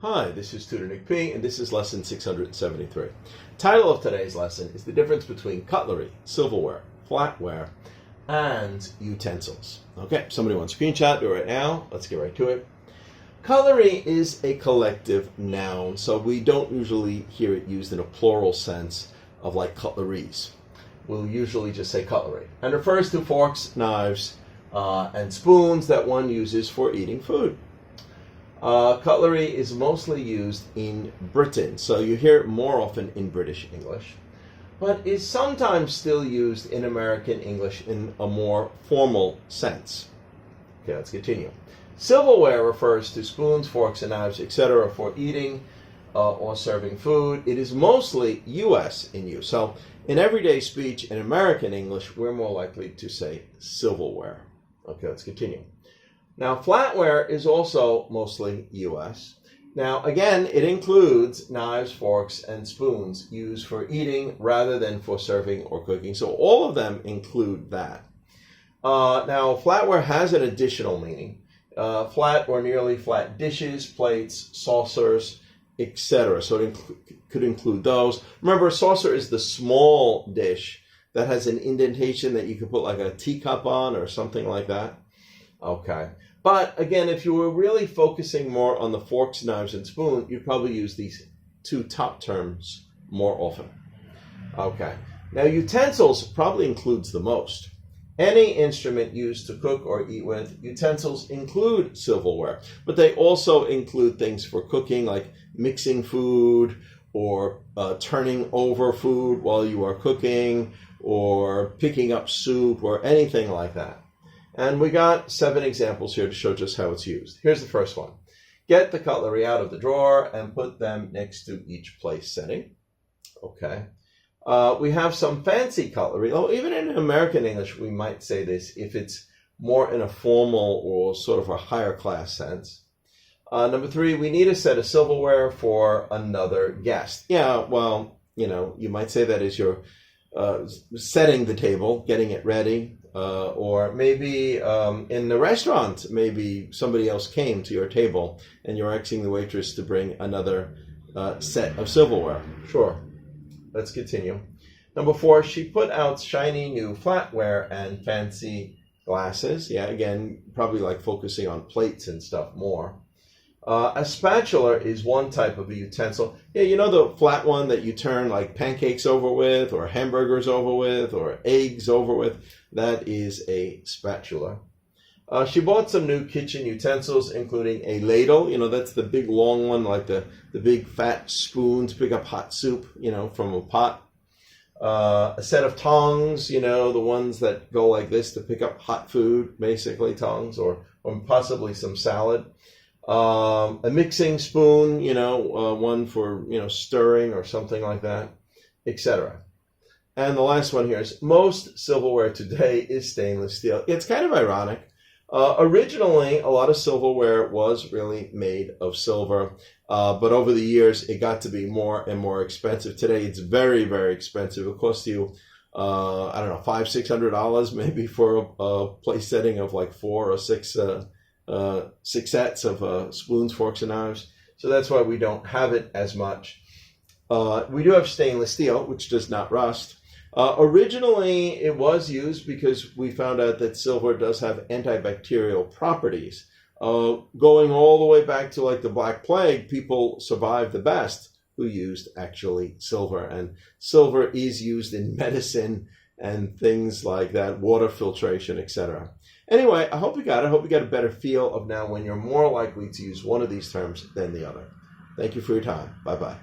Hi, this is Tutor Nick P, and this is lesson 673. Title of today's lesson is the difference between cutlery, silverware, flatware, and utensils. Okay, somebody wants a screenshot, do it right now. Let's get right to it. Cutlery is a collective noun, so we don't usually hear it used in a plural sense of like cutleries. We'll usually just say cutlery, and refers to forks, knives, and spoons that one uses for eating food. Cutlery is mostly used in Britain, so you hear it more often in British English, but is sometimes still used in American English in a more formal sense. Okay, let's continue. Silverware refers to spoons, forks, and knives, etc. for eating or serving food. It is mostly U.S. in use. So in everyday speech in American English, we're more likely to say silverware. Okay, let's continue. Now, flatware is also mostly U.S. Now, again, it includes knives, forks, and spoons used for eating rather than for serving or cooking. So all of them include that. Now, flatware has an additional meaning. Flat or nearly flat dishes, plates, saucers, etc. So it could include those. Remember, a saucer is the small dish that has an indentation that you could put like a teacup on or something like that. Okay. But again, if you were really focusing more on the forks, knives, and spoon, you'd probably use these two top terms more often. Okay. Now, utensils probably includes the most. Any instrument used to cook or eat with, utensils include silverware, but they also include things for cooking like mixing food or turning over food while you are cooking or picking up soup or anything like that. And we got 7 examples here to show just how it's used. Here's the first one. Get the cutlery out of the drawer and put them next to each place setting. Okay. We have some fancy cutlery. Oh, even in American English, we might say this if it's more in a formal or sort of a higher class sense. Number 3, we need a set of silverware for another guest. Yeah, well, you might say that as you're setting the table, getting it ready. Or maybe in the restaurant, maybe somebody else came to your table and you're asking the waitress to bring another set of silverware. Sure. Let's continue. Number 4, she put out shiny new flatware and fancy glasses. Yeah, again, probably like focusing on plates and stuff more. A spatula is one type of a utensil. Yeah, you know the flat one that you turn like pancakes over with or hamburgers over with or eggs over with? That is a spatula. She bought some new kitchen utensils, including a ladle. That's the big long one, like the big fat spoon to pick up hot soup, from a pot. A set of tongs, the ones that go like this to pick up hot food, basically tongs, or possibly some salad. A mixing spoon, one for, stirring or something like that, etc. And the last one here is most silverware today is stainless steel. It's kind of ironic. Originally, a lot of silverware was really made of silver, but over the years, it got to be more and more expensive. Today, it's very, very expensive. It costs you, $500-$600 maybe for a place setting of like 4 or 6 sets of spoons, forks, and knives. So that's why we don't have it as much. We do have stainless steel, which does not rust. Originally, it was used because we found out that silver does have antibacterial properties. Going all the way back to like the Black Plague, people survived the best who used actually silver. And silver is used in medicine and things like that, water filtration, etc. Anyway, I hope you got it. I hope you got a better feel of now when you're more likely to use one of these terms than the other. Thank you for your time. Bye-bye.